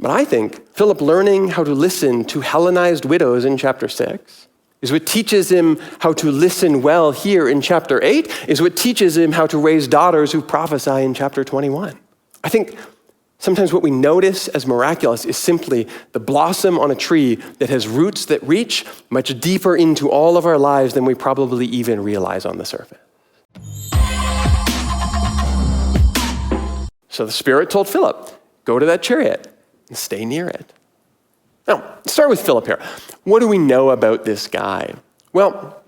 But I think Philip learning how to listen to Hellenized widows in chapter 6 is what teaches him how to listen well here in chapter 8, is what teaches him how to raise daughters who prophesy in chapter 21. I think sometimes what we notice as miraculous is simply the blossom on a tree that has roots that reach much deeper into all of our lives than we probably even realize on the surface. So the Spirit told Philip, go to that chariot and stay near it. Now, let's start with Philip here. What do we know about this guy? Well,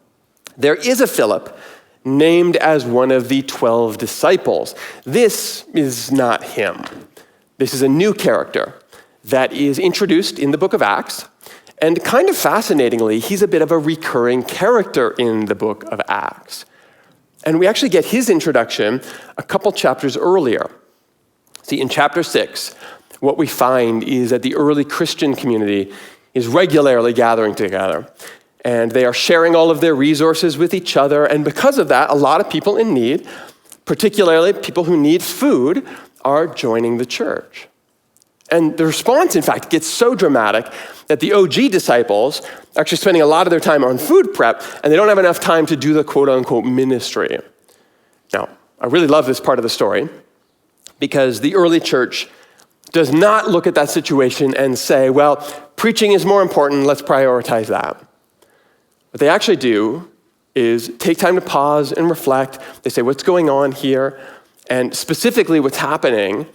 there is a Philip named as one of the 12 disciples. This is not him. This is a new character that is introduced in the book of Acts. And kind of fascinatingly, he's a bit of a recurring character in the book of Acts. And we actually get his introduction a couple chapters earlier. See, in chapter 6, what we find is that the early Christian community is regularly gathering together. And they are sharing all of their resources with each other. And because of that, a lot of people in need, particularly people who need food, are joining the church. And the response, in fact, gets so dramatic that the OG disciples are actually spending a lot of their time on food prep, and they don't have enough time to do the quote-unquote ministry. Now, I really love this part of the story because the early church does not look at that situation and say, well, preaching is more important, let's prioritize that. What they actually do is take time to pause and reflect. They say, what's going on here? And specifically what's happening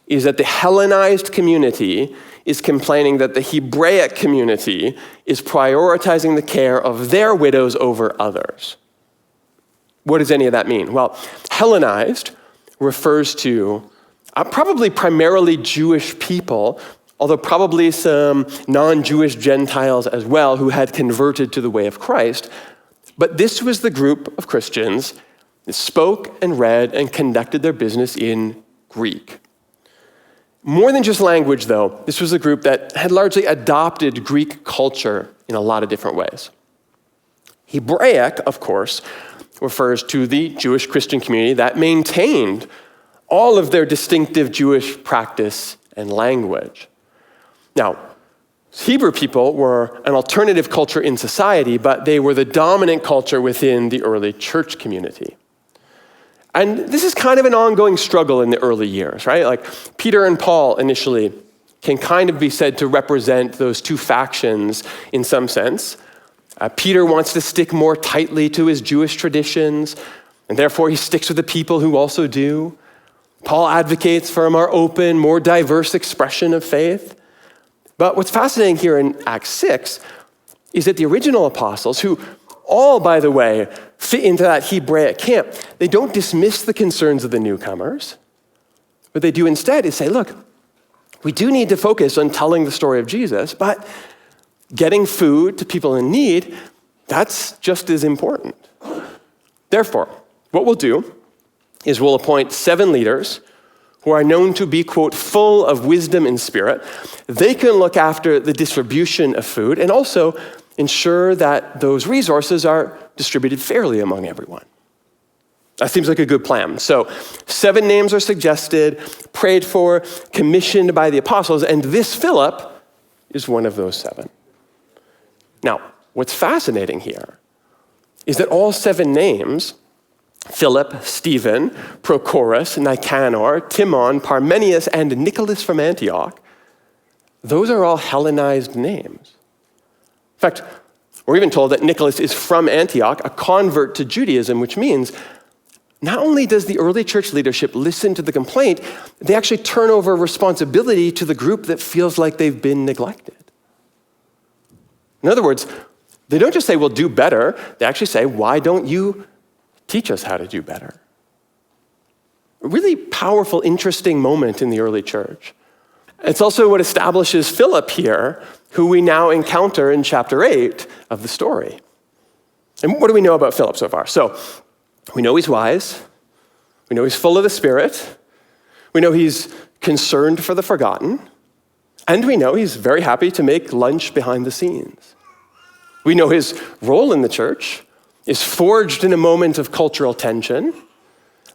is that the Hellenized community is complaining that the Hebraic community is prioritizing the care of their widows over others. What does any of that mean? Well, Hellenized refers to probably primarily Jewish people, although probably some non-Jewish Gentiles as well who had converted to the way of Christ. But this was the group of Christians that spoke and read and conducted their business in Greek. More than just language, though, this was a group that had largely adopted Greek culture in a lot of different ways. Hebraic, of course, refers to the Jewish Christian community that maintained all of their distinctive Jewish practice and language. Now, Hebrew people were an alternative culture in society, but they were the dominant culture within the early church community. And this is kind of an ongoing struggle in the early years, right? Like Peter and Paul initially can kind of be said to represent those two factions in some sense. Peter wants to stick more tightly to his Jewish traditions, and therefore he sticks with the people who also do. Paul advocates for a more open, more diverse expression of faith. But what's fascinating here in Acts 6 is that the original apostles, who all, by the way, fit into that Hebraic camp, they don't dismiss the concerns of the newcomers. What they do instead is say, look, we do need to focus on telling the story of Jesus, but getting food to people in need, that's just as important. Therefore, what we'll do is we'll appoint 7 leaders who are known to be, quote, full of wisdom and spirit. They can look after the distribution of food and also ensure that those resources are distributed fairly among everyone. That seems like a good plan. So 7 names are suggested, prayed for, commissioned by the apostles, and this Philip is one of those 7. Now, what's fascinating here is that all 7 names, Philip, Stephen, Prochorus, Nicanor, Timon, Parmenius, and Nicholas from Antioch, those are all Hellenized names. In fact, we're even told that Nicholas is from Antioch, a convert to Judaism, which means not only does the early church leadership listen to the complaint, they actually turn over responsibility to the group that feels like they've been neglected. In other words, they don't just say, well, do better. They actually say, why don't you teach us how to do better? A really powerful, interesting moment in the early church. It's also what establishes Philip here, who we now encounter in chapter 8 of the story. And what do we know about Philip so far? So we know he's wise. We know he's full of the Spirit. We know he's concerned for the forgotten. And we know he's very happy to make lunch behind the scenes. We know his role in the church is forged in a moment of cultural tension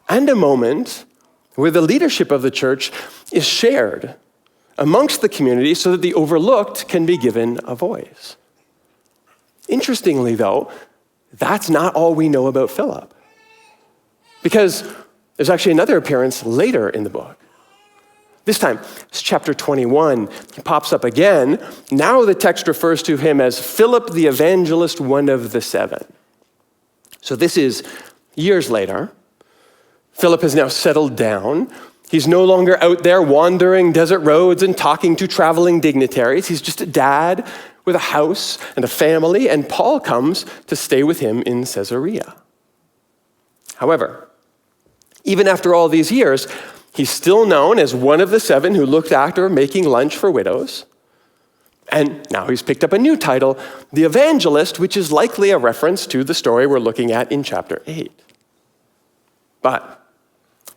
and a moment where the leadership of the church is shared amongst the community so that the overlooked can be given a voice. Interestingly, though, that's not all we know about Philip, because there's actually another appearance later in the book. This time, it's chapter 21. He pops up again. Now the text refers to him as Philip the evangelist, one of the seven. So this is years later. Philip has now settled down. He's no longer out there wandering desert roads and talking to traveling dignitaries. He's just a dad with a house and a family, and Paul comes to stay with him in Caesarea. However, even after all these years, he's still known as one of the seven who looked after making lunch for widows. And now he's picked up a new title, the evangelist, which is likely a reference to the story we're looking at in chapter 8. But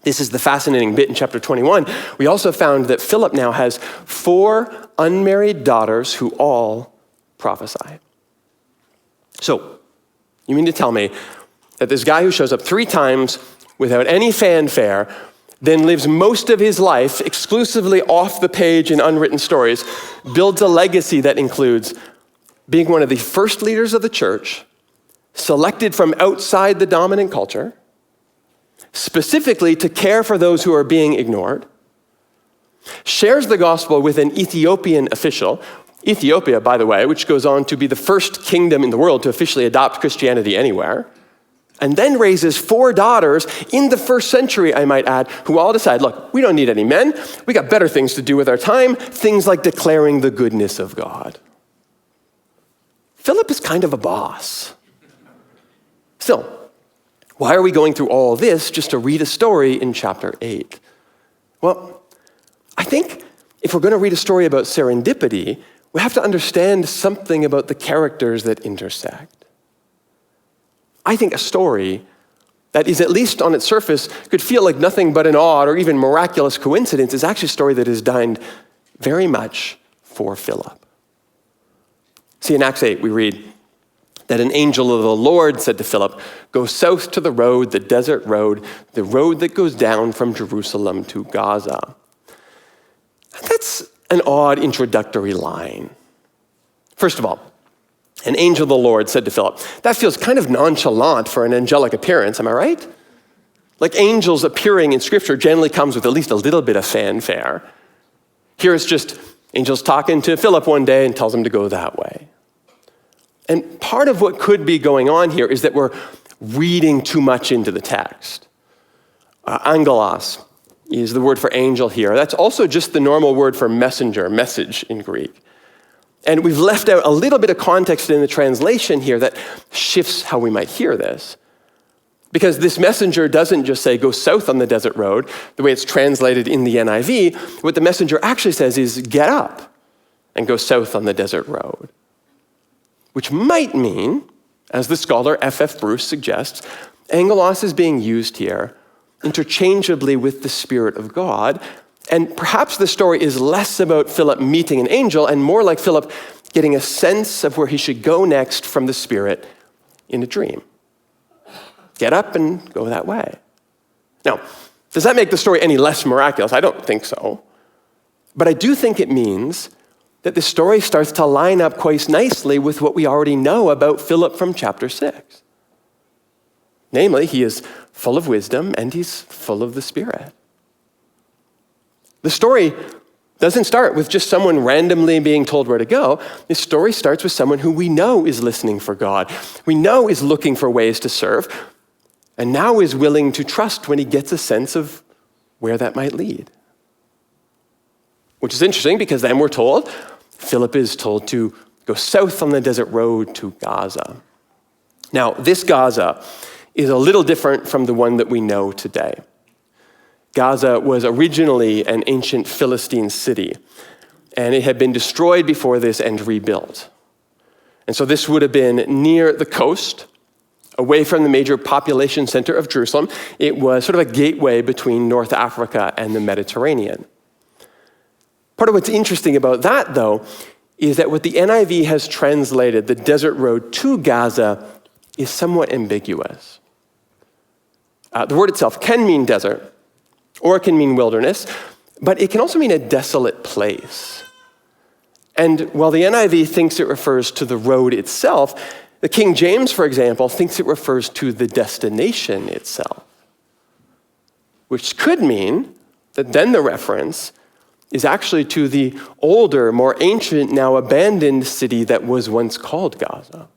this is the fascinating bit in chapter 21. We also found that Philip now has 4 unmarried daughters who all prophesy. So, you mean to tell me that this guy who shows up 3 times without any fanfare, then lives most of his life exclusively off the page in unwritten stories, builds a legacy that includes being one of the first leaders of the church, selected from outside the dominant culture, specifically to care for those who are being ignored, shares the gospel with an Ethiopian official, Ethiopia, by the way, which goes on to be the first kingdom in the world to officially adopt Christianity anywhere, and then raises 4 daughters in the first century, I might add, who all decide, look, we don't need any men. We got better things to do with our time, things like declaring the goodness of God. Philip is kind of a boss. Still, why are we going through all this just to read a story in chapter 8? Well, I think if we're going to read a story about serendipity, we have to understand something about the characters that intersect. I think a story that is, at least on its surface, could feel like nothing but an odd or even miraculous coincidence is actually a story that is designed very much for Philip. See, in Acts 8, we read that an angel of the Lord said to Philip, go south to the road, the desert road, the road that goes down from Jerusalem to Gaza. That's an odd introductory line. First of all, an angel of the Lord said to Philip. That feels kind of nonchalant for an angelic appearance, am I right? Like angels appearing in Scripture generally comes with at least a little bit of fanfare. Here it's just angels talking to Philip one day and tells him to go that way. And part of what could be going on here is that we're reading too much into the text. Angelos is the word for angel here. That's also just the normal word for messenger, message in Greek. And we've left out a little bit of context in the translation here that shifts how we might hear this. Because this messenger doesn't just say, go south on the desert road, the way it's translated in the NIV. What the messenger actually says is, get up and go south on the desert road. Which might mean, as the scholar F.F. Bruce suggests, angelos is being used here interchangeably with the Spirit of God. And perhaps the story is less about Philip meeting an angel and more like Philip getting a sense of where he should go next from the Spirit in a dream. Get up and go that way. Now, does that make the story any less miraculous? I don't think so. But I do think it means that the story starts to line up quite nicely with what we already know about Philip from chapter 6. Namely, he is full of wisdom and he's full of the Spirit. The story doesn't start with just someone randomly being told where to go. The story starts with someone who we know is listening for God, we know is looking for ways to serve, and now is willing to trust when he gets a sense of where that might lead. Which is interesting because then we're told, Philip is told to go south on the desert road to Gaza. Now, this Gaza is a little different from the one that we know today. Gaza was originally an ancient Philistine city, and it had been destroyed before this and rebuilt. And so this would have been near the coast, away from the major population center of Jerusalem. It was sort of a gateway between North Africa and the Mediterranean. Part of what's interesting about that, though, is that what the NIV has translated, the desert road to Gaza, is somewhat ambiguous. The word itself can mean desert, or it can mean wilderness, but it can also mean a desolate place. And while the NIV thinks it refers to the road itself, the King James, for example, thinks it refers to the destination itself, which could mean that then the reference is actually to the older, more ancient, now abandoned city that was once called Gaza.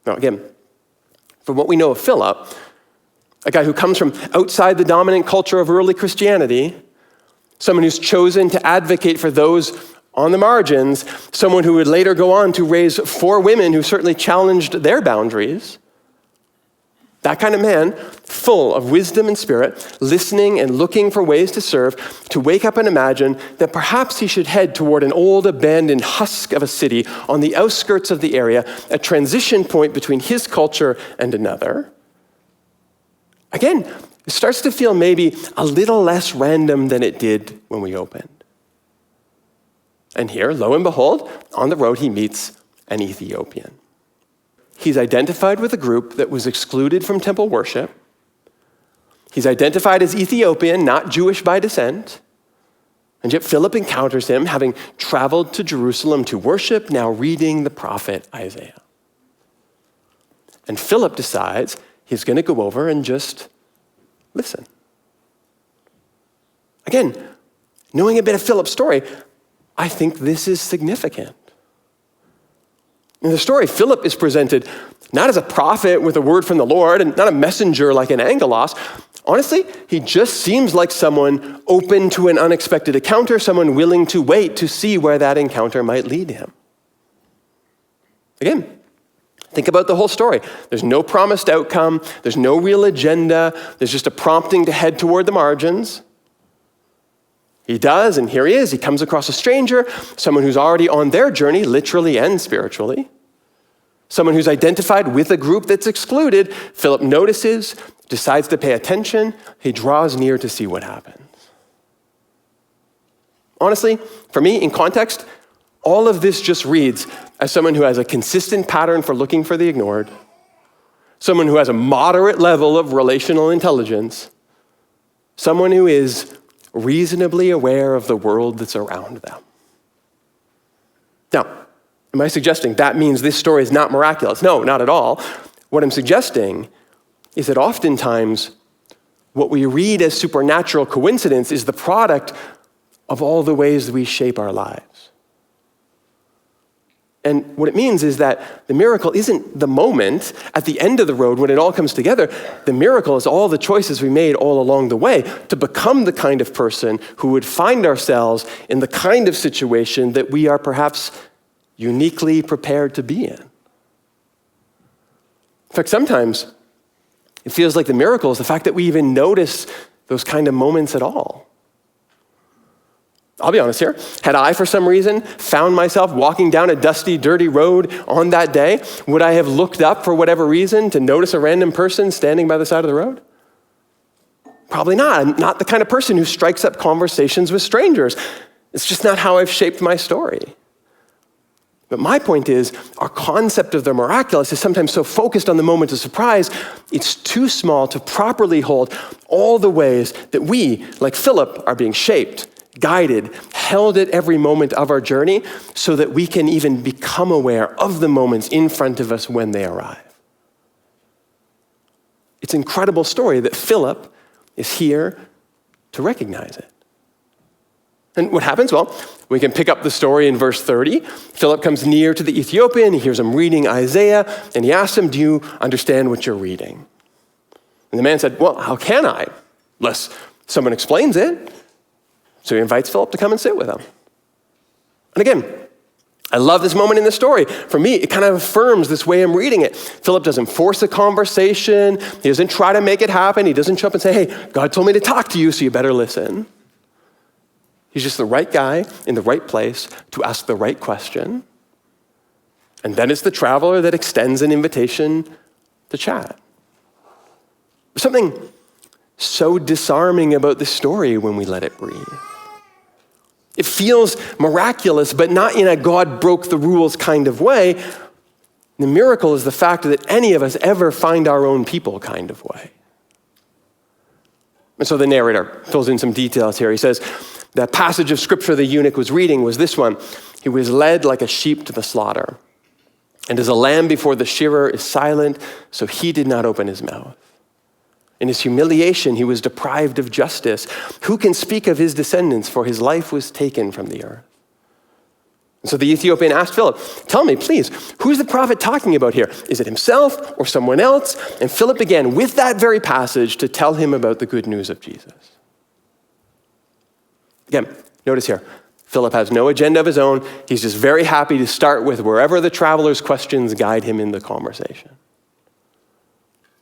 Now, again, from what we know of Philip, a guy who comes from outside the dominant culture of early Christianity, someone who's chosen to advocate for those on the margins, someone who would later go on to raise 4 women who certainly challenged their boundaries. That kind of man, full of wisdom and spirit, listening and looking for ways to serve, to wake up and imagine that perhaps he should head toward an old abandoned husk of a city on the outskirts of the area, a transition point between his culture and another. Again, it starts to feel maybe a little less random than it did when we opened. And here, lo and behold, on the road he meets an Ethiopian. He's identified with a group that was excluded from temple worship. He's identified as Ethiopian, not Jewish by descent. And yet Philip encounters him, having traveled to Jerusalem to worship, now reading the prophet Isaiah. And Philip decides he's going to go over and just listen. Again, knowing a bit of Philip's story, I think this is significant. In the story, Philip is presented not as a prophet with a word from the Lord and not a messenger like an angelos. Honestly, he just seems like someone open to an unexpected encounter, someone willing to wait to see where that encounter might lead him. Again, think about the whole story. There's no promised outcome. There's no real agenda. There's just a prompting to head toward the margins. He does, and here he is. He comes across a stranger, someone who's already on their journey, literally and spiritually. Someone who's identified with a group that's excluded. Philip notices, decides to pay attention. He draws near to see what happens. Honestly, for me, in context, all of this just reads as someone who has a consistent pattern for looking for the ignored, someone who has a moderate level of relational intelligence, someone who is reasonably aware of the world that's around them. Now, am I suggesting that means this story is not miraculous? No, not at all. What I'm suggesting is that oftentimes what we read as supernatural coincidence is the product of all the ways we shape our lives. And what it means is that the miracle isn't the moment at the end of the road when it all comes together. The miracle is all the choices we made all along the way to become the kind of person who would find ourselves in the kind of situation that we are perhaps uniquely prepared to be in. In fact, sometimes it feels like the miracle is the fact that we even notice those kind of moments at all. I'll be honest here. Had I, for some reason, found myself walking down a dusty, dirty road on that day, would I have looked up for whatever reason to notice a random person standing by the side of the road? Probably not. I'm not the kind of person who strikes up conversations with strangers. It's just not how I've shaped my story. But my point is, our concept of the miraculous is sometimes so focused on the moment of surprise, it's too small to properly hold all the ways that we, like Philip, are being shaped, guided, held at every moment of our journey so that we can even become aware of the moments in front of us when they arrive. It's an incredible story that Philip is here to recognize it. And what happens? Well, we can pick up the story in verse 30. Philip comes near to the Ethiopian. He hears him reading Isaiah, and he asks him, "Do you understand what you're reading?" And the man said, "Well, how can I? Unless someone explains it." So he invites Philip to come and sit with him. And again, I love this moment in the story. For me, it kind of affirms this way I'm reading it. Philip doesn't force a conversation. He doesn't try to make it happen. He doesn't show up and say, "Hey, God told me to talk to you, so you better listen." He's just the right guy in the right place to ask the right question. And then it's the traveler that extends an invitation to chat. There's something so disarming about this story when we let it breathe. It feels miraculous, but not in a God broke the rules kind of way. The miracle is the fact that any of us ever find our own people kind of way. And so the narrator fills in some details here. He says, the passage of scripture the eunuch was reading was this one. He was led like a sheep to the slaughter. And as a lamb before the shearer is silent, so he did not open his mouth. In his humiliation, he was deprived of justice. Who can speak of his descendants? For his life was taken from the earth. And so the Ethiopian asked Philip, tell me, please, who's the prophet talking about here? Is it himself or someone else? And Philip began with that very passage to tell him about the good news of Jesus. Again, notice here, Philip has no agenda of his own. He's just very happy to start with wherever the traveler's questions guide him in the conversation.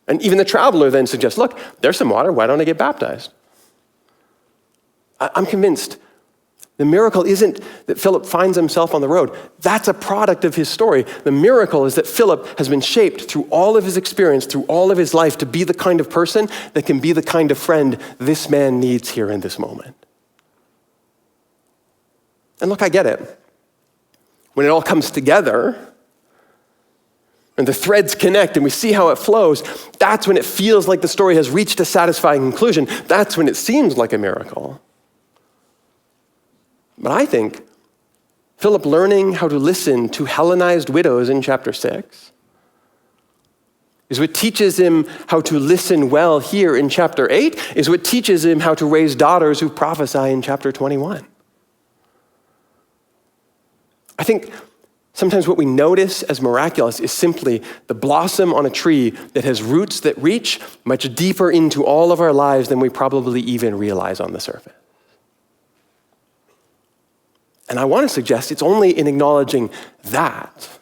And even the traveler then suggests, look, there's some water. Why don't I get baptized? I'm convinced the miracle isn't that Philip finds himself on the road. That's a product of his story. The miracle is that Philip has been shaped through all of his experience, through all of his life, to be the kind of person that can be the kind of friend this man needs here in this moment. And look, I get it. When it all comes together, and the threads connect and we see how it flows, that's when it feels like the story has reached a satisfying conclusion. That's when it seems like a miracle. But I think Philip learning how to listen to Hellenized widows in chapter 6 is what teaches him how to listen well here in chapter 8, is what teaches him how to raise daughters who prophesy in chapter 21. I think sometimes what we notice as miraculous is simply the blossom on a tree that has roots that reach much deeper into all of our lives than we probably even realize on the surface. And I want to suggest it's only in acknowledging that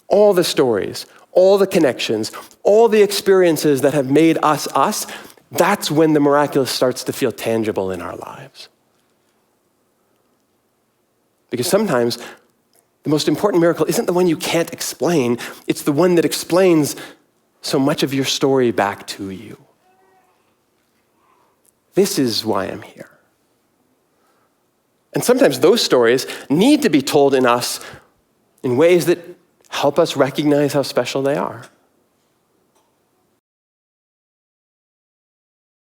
all the stories, all the connections, all the experiences that have made us us, that's when the miraculous starts to feel tangible in our lives. Because sometimes the most important miracle isn't the one you can't explain, it's the one that explains so much of your story back to you. This is why I'm here. And sometimes those stories need to be told in us in ways that help us recognize how special they are.